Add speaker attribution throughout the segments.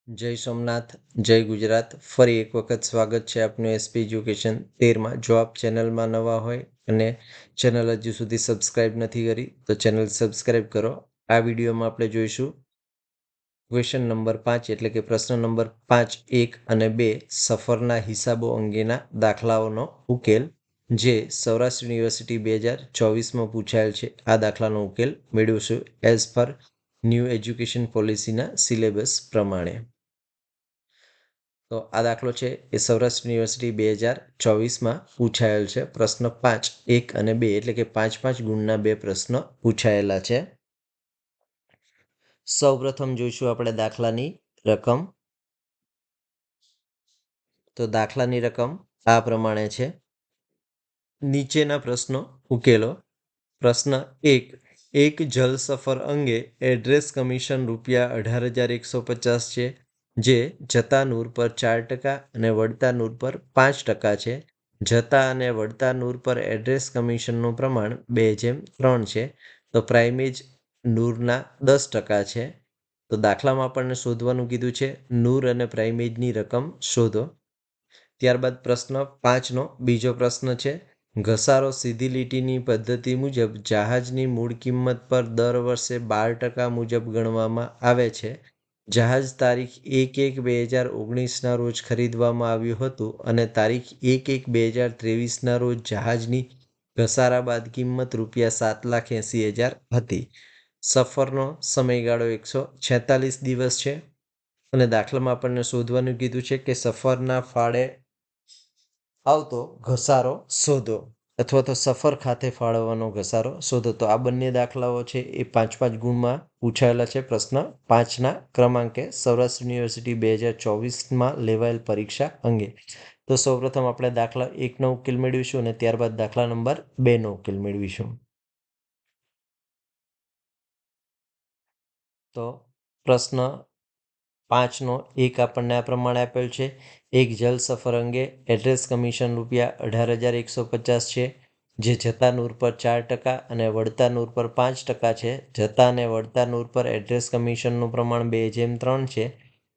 Speaker 1: જય સોમનાથ, જય ગુજરાત. ફરી એક વખત સ્વાગત છે આપનું એસપી એજ્યુકેશન 13માં. જો આપ ચેનલમાં નવા હોય અને ચેનલ હજુ સુધી સબસ્ક્રાઇબ નથી કરી તો ચેનલ સબસ્ક્રાઇબ કરો. આ વિડીયોમાં આપણે જોઈશું ક્વેશ્ચન નંબર 5 એટલે કે પ્રશ્ન નંબર 5, 1 અને 2 સફરના હિસાબો અંગેના દાખલાઓનો ઉકેલ, જે સૌરાષ્ટ્ર યુનિવર્સિટી 2024માં પૂછાયેલ છે. આ દાખલાનો ઉકેલ મેળવીશું as per new education પોલિસીના syllabus પ્રમાણે. તો આ દાખલો છે એ સૌરાષ્ટ્ર યુનિવર્સિટી 2024માં પૂછાયેલ છે. પ્રશ્ન 5, 1 અને 2 એટલે કે 5-5 ગુણના 2 પ્રશ્નો પૂછાયેલા છે. સૌપ્રથમ જોઈશું આપણે દાખલાની રકમ. તો દાખલાની રકમ આ પ્રમાણે છે. નીચેના પ્રશ્નો ઉકેલો. પ્રશ્ન 1, એક જલ સફર અંગે એડ્રેસ કમિશન ₹18,150 છે, જે જતા નૂર પર 4% અને વળતા નૂર પર 5% છે. જતા અને વળતા નૂર પર એડ્રેસ કમિશનનું પ્રમાણ 2:3 છે. તો પ્રાઇમેજ નૂરના 10% છે. તો દાખલામાં આપણને શોધવાનું કીધું છે નૂર અને પ્રાઇમેજની રકમ શોધો. ત્યારબાદ પ્રશ્ન 5નો બીજો પ્રશ્ન છે, ઘસારો સીધી લીટીની પદ્ધતિ મુજબ જહાજની મૂળ કિંમત પર દર વર્ષે 12% મુજબ ગણવામાં આવે છે. જહાજ તારીખ 1/1/2019ના રોજ ખરીદવામાં આવ્યું હતું અને તારીખ 1/1/2023ના રોજ જહાજની ઘસારા બાદ કિંમત ₹7,80,000 હતી. સફરનો સમયગાળો 146 દિવસ છે અને દાખલામાં આપણને શોધવાનું કીધું છે કે સફરના ફાળે આવતો ઘસારો શોધો અથવા તો સફર ખાતે ફાળવવાનો ઘસારો શોધો. તો આ બંને દાખલાઓ છે એ 5-5 ગુણમાં પૂછાયેલા છે. પ્રશ્ન 5ના ક્રમાંકે સૌરાષ્ટ્ર યુનિવર્સિટી 2024માં લેવાયેલ પરીક્ષા અંગે. તો સૌપ્રથમ આપણે દાખલા 1નો ઉકેલ મેળવીશું અને ત્યારબાદ દાખલા નંબર 2નો ઉકેલ મેળવીશું. તો પ્રશ્ન 5નો 1 આપણને આ પ્રમાણે આપેલ છે, એક જલ સફર અંગે એડ્રેસ કમિશન ₹18,150 છે, જે જતા નૂર પર 4% અને વળતા નૂર પર 5% છે. જતા અને વળતા નૂર પર એડ્રેસ કમિશનનું પ્રમાણ 2:3 છે.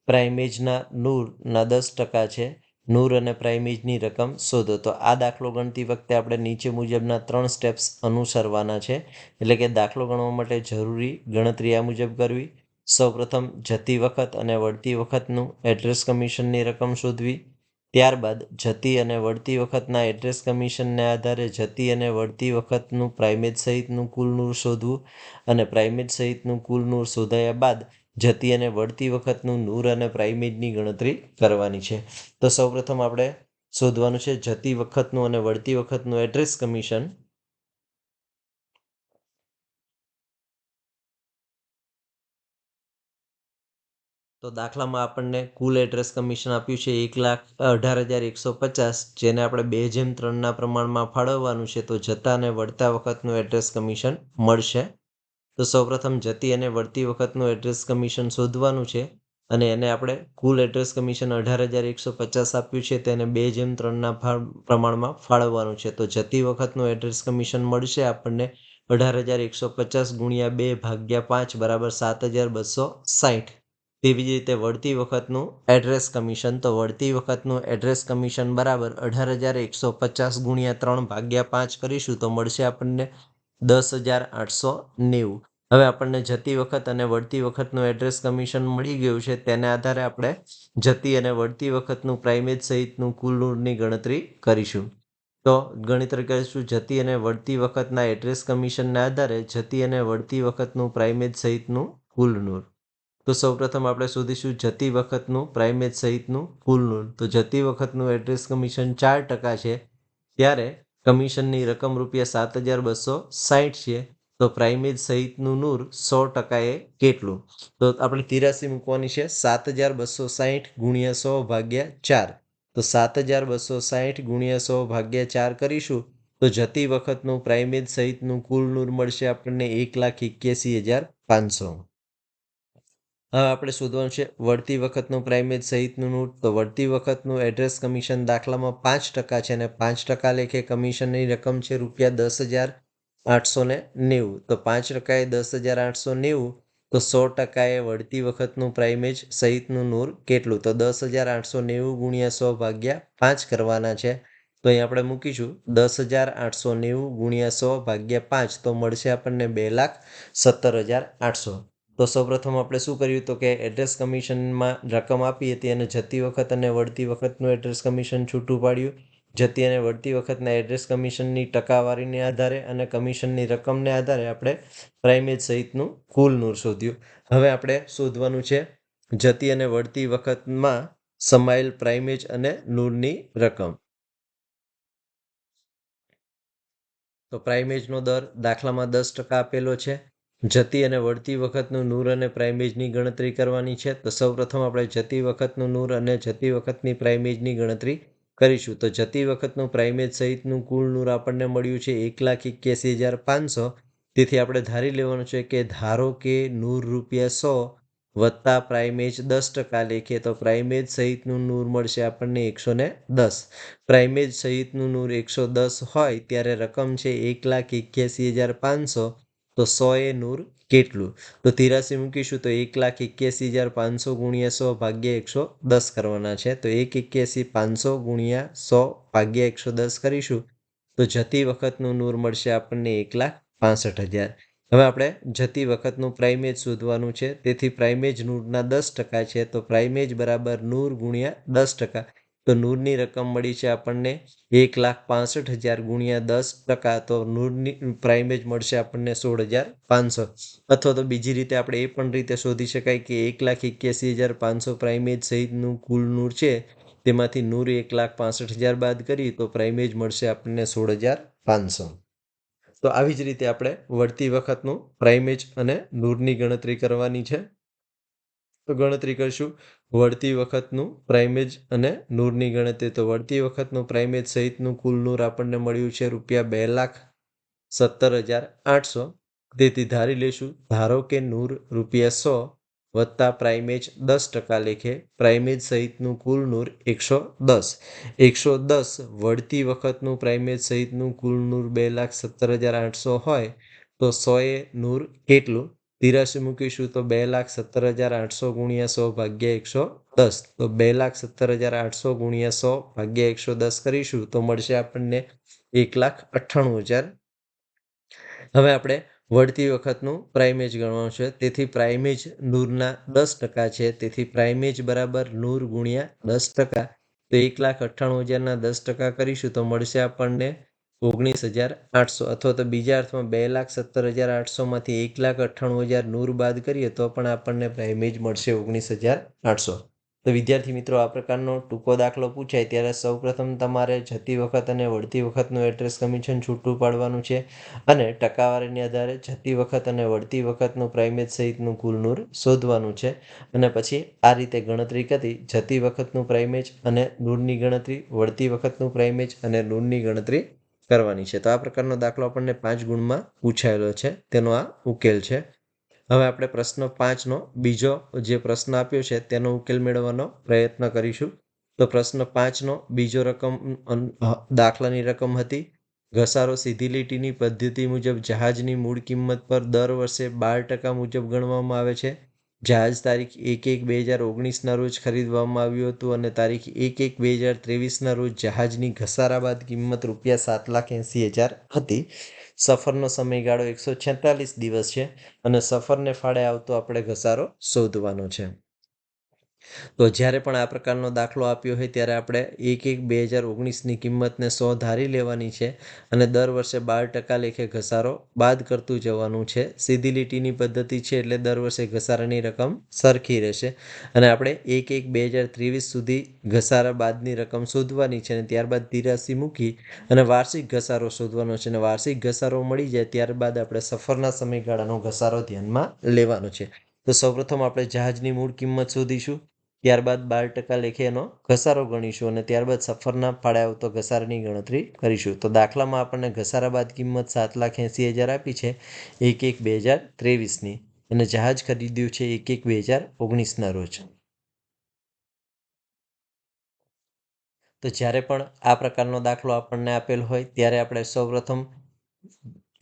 Speaker 1: પ્રાઇમેજના નૂરના 10% છે. નૂર અને પ્રાઇમેજની રકમ શોધો. તો આ દાખલો ગણતી વખતે આપણે નીચે મુજબના 3 સ્ટેપ્સ અનુસરવાના છે. એટલે કે દાખલો ગણવા માટે જરૂરી ગણતરી આ મુજબ કરવી. સૌપ્રથમ જતી વખત અને વળતી વખતનું એડ્રેસ કમિશનની રકમ શોધવી. ત્યારબાદ જતી અને વળતી વખતના એડ્રેસ કમિશનને આધારે જતી અને વળતી વખતનું પ્રાઇમેજ સહિતનું કુલ નૂર શોધવું અને પ્રાઇમેજ સહિતનું કુલ નૂર શોધાયા બાદ જતી અને વળતી વખતનું નૂર અને પ્રાઇમેજની ગણતરી કરવાની છે. તો સૌપ્રથમ આપણે શોધવાનું છે જતી વખતનું અને વળતી વખતનું એડ્રેસ કમિશન. તો દાખલામાં આપણને કુલ એડ્રેસ કમિશન આપ્યું છે 1,18,150, જેને આપણે 2:3ના પ્રમાણમાં ફાળવવાનું છે. તો જતા અને વળતા વખતનું એડ્રેસ કમિશન મળશે. તો સૌપ્રથમ જતી અને વળતી વખતનું એડ્રેસ કમિશન શોધવાનું છે અને એને આપણે કુલ એડ્રેસ કમિશન 18,150 આપ્યું છે તેને 2:3ના પ્રમાણમાં ફાળવવાનું છે. તો જતી વખતનું એડ્રેસ કમિશન મળશે આપણને 18,150 ગુણ્યા 2/5 બરાબર 7,260. તેવી જ રીતે વળતી વખતનું એડ્રેસ કમિશન. તો વળતી વખતનું એડ્રેસ કમિશન બરાબર 18,150 ગુણ્યા 3/5 કરીશું તો મળશે આપણને 10,890. હવે આપણને જતી વખત અને વળતી વખતનું એડ્રેસ કમિશન મળી ગયું છે. તેને આધારે આપણે જતી અને વળતી વખતનું પ્રાઇમેજ સહિતનું કુલ નૂરની ગણતરી કરીશું. તો ગણતરી કરીશું જતી અને વળતી વખતના એડ્રેસ કમિશનને આધારે જતી અને વળતી વખતનું પ્રાઇમેજ સહિતનું કુલ નૂર. તો સૌપ્રથમ આપણે શોધીશું જતી વખતનું પ્રાઇમેજ સહિતનું કુલ નૂર. તો જતી વખતનું એડ્રેસ કમિશન 4% છે, ત્યારે કમિશનની રકમ ₹7,260 છે. તો પ્રાઇમેજ સહિતનું નૂર 100% એ કેટલું? તો આપણે 83 મૂકવાની છે. 7,260 ગુણ્યા 100/4. તો 7,260 ગુણ્યા 100/4 કરીશું તો જતી વખતનું પ્રાઇમેજ સહિતનું કુલ નૂર મળશે આપણને 1,81,500. હવે આપણે શોધવાનું છે વળતી વખતનું પ્રાઇમેજ સહિતનું નૂર. તો વળતી વખતનું એડ્રેસ કમિશન દાખલામાં 5% છે અને 5% લેખે કમિશનની રકમ છે ₹10,890. તો 5% એ 10,890 તો 100% વળતી વખતનું પ્રાઇમેજ સહિતનું નૂર કેટલું? તો 10,890 ગુણ્યા 100 ભાગ્યા 5 કરવાના છે. તો અહીં આપણે મૂકીશું 10,890 ગુણ્યા 100 ભાગ્યા 5, તો મળશે આપણને 2,17,800. તો સૌપ્રથમ આપણે શું કર્યું? તો કે એડ્રેસ કમિશનમાં રકમ આપી હતી અને જતી વખત અને વળતી વખતનું એડ્રેસ કમિશન છૂટું પાડ્યું. જતી અને વળતી વખતના એડ્રેસ કમિશનની ટકાવારીને આધારે અને કમિશનની રકમને આધારે આપણે પ્રાઇમેજ સહિતનું કુલ નૂર શોધ્યું. હવે આપણે શોધવાનું છે જતી અને વળતી વખતમાં સમાયેલ પ્રાઇમેજ અને નૂરની રકમ. તો પ્રાઇમેજનો દર દાખલામાં 10% આપેલો છે. જતી અને વળતી વખતનું નૂર અને પ્રાઇમેજની ગણતરી કરવાની છે. તો સૌપ્રથમ આપણે જતી વખતનું નૂર અને જતી વખતની પ્રાઇમેજની ગણતરી કરીશું. તો જતી વખતનું પ્રાઇમેજ સહિતનું કુલ નૂર આપણને મળ્યું છે 1,81,500. તેથી આપણે ધારી લેવાનું છે કે ધારો કે નૂર ₹100 વત્તા પ્રાઇમેજ 10% લેખે તો પ્રાઇમેજ સહિતનું નૂર મળશે આપણને 110. પ્રાઇમેજ સહિતનું નૂર 110 હોય ત્યારે રકમ છે 1,81,500. તો 100 એ નૂર કેટલું? તો 83 મૂકીશું તો 1,81,500 ગુણ્યા 100 ભાગ્યા 110 કરવાના છે. તો 1,81,500 ગુણ્યા 100 ભાગ્યા 110 કરીશું તો જતી વખતનું નૂર મળશે આપણને 1,65,000. હવે આપણે જતી વખતનું પ્રાઇમેજ શોધવાનું છે. તેથી પ્રાઇમેજ નૂરના 10% છે. તો પ્રાઇમેજ બરાબર નૂર ગુણ્યા 10%. તો નૂરની રકમ મળી છે આપણને 1,65,000 ગુણ્યા 10%. તો નૂરની પ્રાઇમેજ મળશે આપણને 16,500. અથવા તો બીજી રીતે આપણે એ પણ રીતે શોધી શકાય કે 1,81,500 પ્રાઇમેજ સહિતનું કુલ નૂર છે. તેમાંથી નૂર 1,65,000 બાદ કરીએ તો પ્રાઇમેજ મળશે આપણને 16,500. તો આવી જ રીતે આપણે વળતી વખતનું પ્રાઇમેજ અને નૂરની ગણતરી કરવાની છે. તો ગણતરી કરશું વળતી વખતનું પ્રાઇમેજ અને નૂરની ગણતરી. તો વળતી વખતનું પ્રાઇમેજ સહિતનું કુલ નૂર આપણને મળ્યું છે ₹2,17,800. તેથી ધારી લેશું ધારો કે નૂર ₹100 વત્તા પ્રાઇમેજ 10% લેખે પ્રાઇમેજ સહિતનું કુલ નૂર 110. 110 વળતી વખતનું પ્રાઇમેજ સહિતનું કુલ નૂર 2,17,800 હોય તો 100 એ નૂર કેટલું? 83 મૂકીશું તો 2,17,800 ગુણ્યા 100 ભાગ્યા 110. તો 2,17,800 ગુણ્યા 100 ભાગ્યા 110 કરીશું તો મળશે આપણને 1,98,000. હવે આપણે વળતી વખતનું પ્રાઇમેજ ગણવાનું છે. તેથી પ્રાઇમેજ નૂરના 10% છે. તેથી પ્રાઇમેજ બરાબર નૂર ગુણ્યા 10%. તો 1,98,000ના 10% કરીશું તો મળશે આપણને 19,800. અથવા તો બીજા અર્થમાં 2,17,800 માંથી 1,98,000 નૂર બાદ કરીએ તો પણ આપણને પ્રાઇમેજ મળશે 19,800. તો વિદ્યાર્થી મિત્રો, આ પ્રકારનો ટૂંકો દાખલો પૂછાય ત્યારે સૌપ્રથમ તમારે જતી વખત અને વળતી વખતનું એડ્રેસ કમિશન છૂટું પાડવાનું છે અને ટકાવારીને આધારે જતી વખત અને વળતી વખતનું પ્રાઇમેજ સહિતનું કુલ નૂર શોધવાનું છે. અને પછી આ રીતે ગણતરી કરી જતી વખતનું પ્રાઇમેજ અને નૂરની ગણતરી, વળતી વખતનું પ્રાઇમેજ અને નૂરની ગણતરી કરવાની છે. તો આ પ્રકારનો દાખલો આપણને 5 ગુણમાં પૂછાયેલો છે. તેનો આ ઉકેલ છે. હવે આપણે પ્રશ્ન 5નો બીજો જે પ્રશ્ન આપ્યો છે તેનો ઉકેલ મેળવવાનો પ્રયત્ન કરીશું. તો પ્રશ્ન 5નો બીજો દાખલાની રકમ હતી ઘસારો સીધી લીટીની પદ્ધતિ મુજબ જહાજની મૂળ કિંમત પર દર વર્ષે 12% મુજબ ગણવામાં આવે છે. જહાજ તારીખ 1/1/2019ના રોજ ખરીદવામાં આવ્યું હતું અને તારીખ 1/1/2023ના રોજ જહાજની ઘસારા બાદ કિંમત ₹7,80,000 હતી. સફરનો સમયગાળો 146 દિવસ છે અને સફરને ફાળે આવતો આપણે ઘસારો શોધવાનો છે. તો જ્યારે પણ આ પ્રકારનો દાખલો આપ્યો હોય ત્યારે આપણે 1/1/2019ની કિંમતને 100 ધારી લેવાની છે અને દર વર્ષે 12% લેખે ઘસારો બાદ કરતું જવાનું છે. સીધી લીટીની પદ્ધતિ છે એટલે દર વર્ષે ઘસારાની રકમ સરખી રહેશે અને આપણે 1/1/2023 સુધી ઘસારા બાદની રકમ શોધવાની છે અને ત્યારબાદ 83 મૂકી અને વાર્ષિક ઘસારો શોધવાનો છે અને વાર્ષિક ઘસારો મળી જાય ત્યારબાદ આપણે સફરના સમયગાળાનો ઘસારો ધ્યાનમાં લેવાનો છે. તો સૌપ્રથમ આપણે જહાજની મૂળ કિંમત શોધીશું, ત્યારબાદ 12% લેખે એનો ઘસારો ગણીશું અને ત્યારબાદ સફરના ફાળે આવતો ઘસારાની ગણતરી કરીશું. તો દાખલામાં આપણને ઘસારા બાદ કિંમત 7,80,000 આપી છે 1/1/2023ની અને જહાજ ખરીદ્યું છે 1/1/2019ના રોજ. તો જ્યારે પણ આ પ્રકારનો દાખલો આપણને આપેલ હોય ત્યારે આપણે સૌપ્રથમ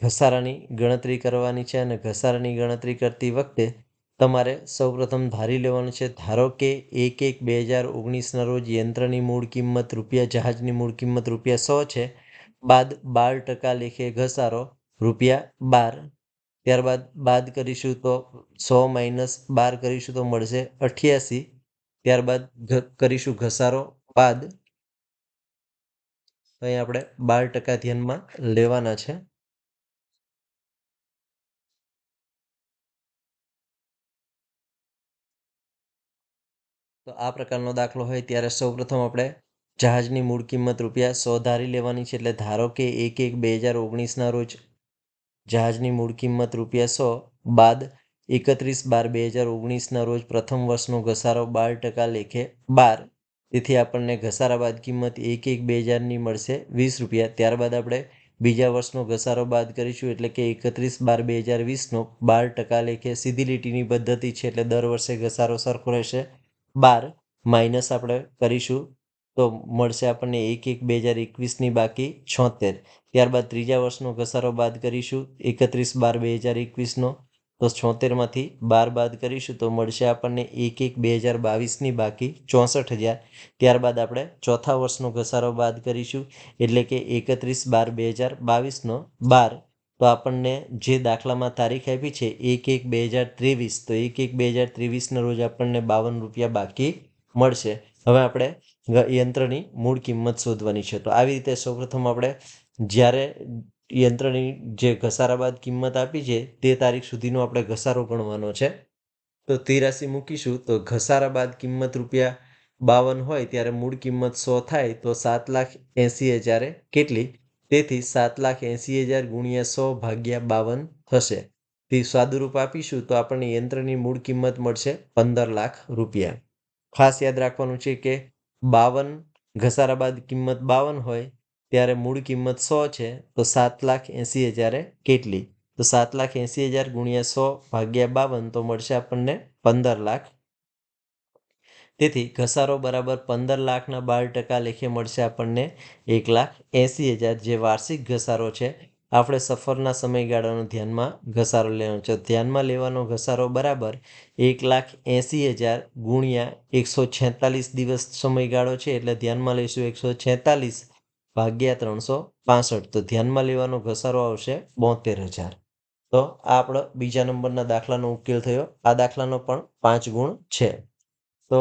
Speaker 1: ઘસારાની ગણતરી કરવાની છે અને ઘસારાની ગણતરી કરતી વખતે તમારે સૌપ્રથમ ધારી લેવાનું છે. ધારો કે 1/1/2019ના રોજ યંત્રની મૂળ કિંમત જહાજની મૂળ કિંમત ₹100 છે. બાદ 12% લેખે ઘસારો ₹12. ત્યારબાદ બાદ કરીશું તો 100 - 12 કરીશું તો મળશે 88. ત્યારબાદ કરીશું ઘસારો બાદ. અહીં આપણે 12% ધ્યાનમાં લેવાના છે. તો આ પ્રકારનો દાખલો હોય ત્યારે સૌપ્રથમ આપણે જહાજની મૂળ કિંમત ₹100 ધારી લેવાની છે. એટલે ધારો કે 1/1/2019ના રોજ જહાજની મૂળ કિંમત ₹100 બાદ 31/12/2019ના રોજ પ્રથમ વર્ષનો ઘસારો 12% લેખે 12. તેથી આપણને ઘસારા બાદ કિંમત 1/1/2000ની મળશે ₹20. ત્યારબાદ આપણે બીજા વર્ષનો ઘસારો બાદ કરીશું એટલે કે 31/12/2020નો 12% લેખે સીધી લીટીની પદ્ધતિ છે એટલે દર વર્ષે ઘસારો સરખો રહેશે. 12 માઇનસ આપણે કરીશું તો મળશે આપણને 1/1/2021ની બાકી 76. ત્યારબાદ ત્રીજા વર્ષનો ઘસારો બાદ કરીશું 31/12/2021નો તો 76માંથી 12 બાદ કરીશું તો મળશે આપણને 1/1/2022ની બાકી 64,000. ત્યારબાદ આપણે ચોથા વર્ષનો ઘસારો બાદ કરીશું એટલે કે 31/12/2022નો 12. તો આપણને જે દાખલામાં તારીખ આપી છે 1/1/2023 તો 1/1/2023ના રોજ આપણને ₹52 બાકી મળશે. હવે આપણે યંત્રની મૂળ કિંમત શોધવાની છે. તો આવી રીતે સૌપ્રથમ આપણે જ્યારે યંત્રની જે ઘસારા બાદ કિંમત આપી છે તે તારીખ સુધીનો આપણે ઘસારો ગણવાનો છે. તો 83 મૂકીશું તો ઘસારા બાદ કિંમત ₹52 હોય ત્યારે મૂળ કિંમત 100 થાય તો 7,80,000 કેટલી? તેથી 7,80,000 × 100 / 52 થશે. તે સાદુરૂપ આપીશું તો આપણને યંત્રની મૂળ કિંમત મળશે ₹15,00,000. ખાસ યાદ રાખવાનું છે કે 52 ઘસારા બાદ કિંમત 52 હોય ત્યારે મૂળ કિંમત 100 છે તો 7,80,000 કેટલી? તો 7,80,000 × 100 / 52 તો મળશે આપણને 15,00,000. તેથી ઘસારો બરાબર 15,00,000ના 12% લેખે મળશે આપણને 1,80,000 જે વાર્ષિક ઘસારો છે. આપણે સફરના સમયગાળાનો ધ્યાનમાં ઘસારો લેવાનો છે. ધ્યાનમાં લેવાનો ઘસારો બરાબર 1,80,000 × 146 દિવસ સમયગાળો છે એટલે ધ્યાનમાં લઈશું 146 / 365. તો ધ્યાનમાં લેવાનો ઘસારો આવશે 72,000. તો આ આપણો બીજા નંબરના દાખલાનો ઉકેલ થયો. આ દાખલાનો પણ 5 ગુણ છે. તો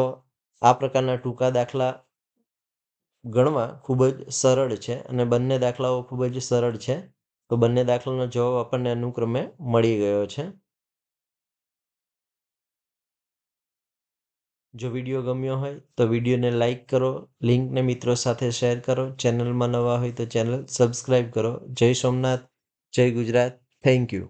Speaker 1: આ પ્રકારના ટૂંકા દાખલા ગણવા ખૂબ જ સરળ છે અને બંને દાખલાઓ ખૂબ જ સરળ છે. તો બંને દાખલાનો જવાબ આપણને અનુક્રમે મળી ગયો છે. જો વિડીયો ગમ્યો હોય તો વિડીયોને લાઈક કરો, લિંકને મિત્રો સાથે શેર કરો, ચેનલમાં નવા હોય તો ચેનલ સબસ્ક્રાઈબ કરો. જય સોમનાથ, જય ગુજરાત. Thank you.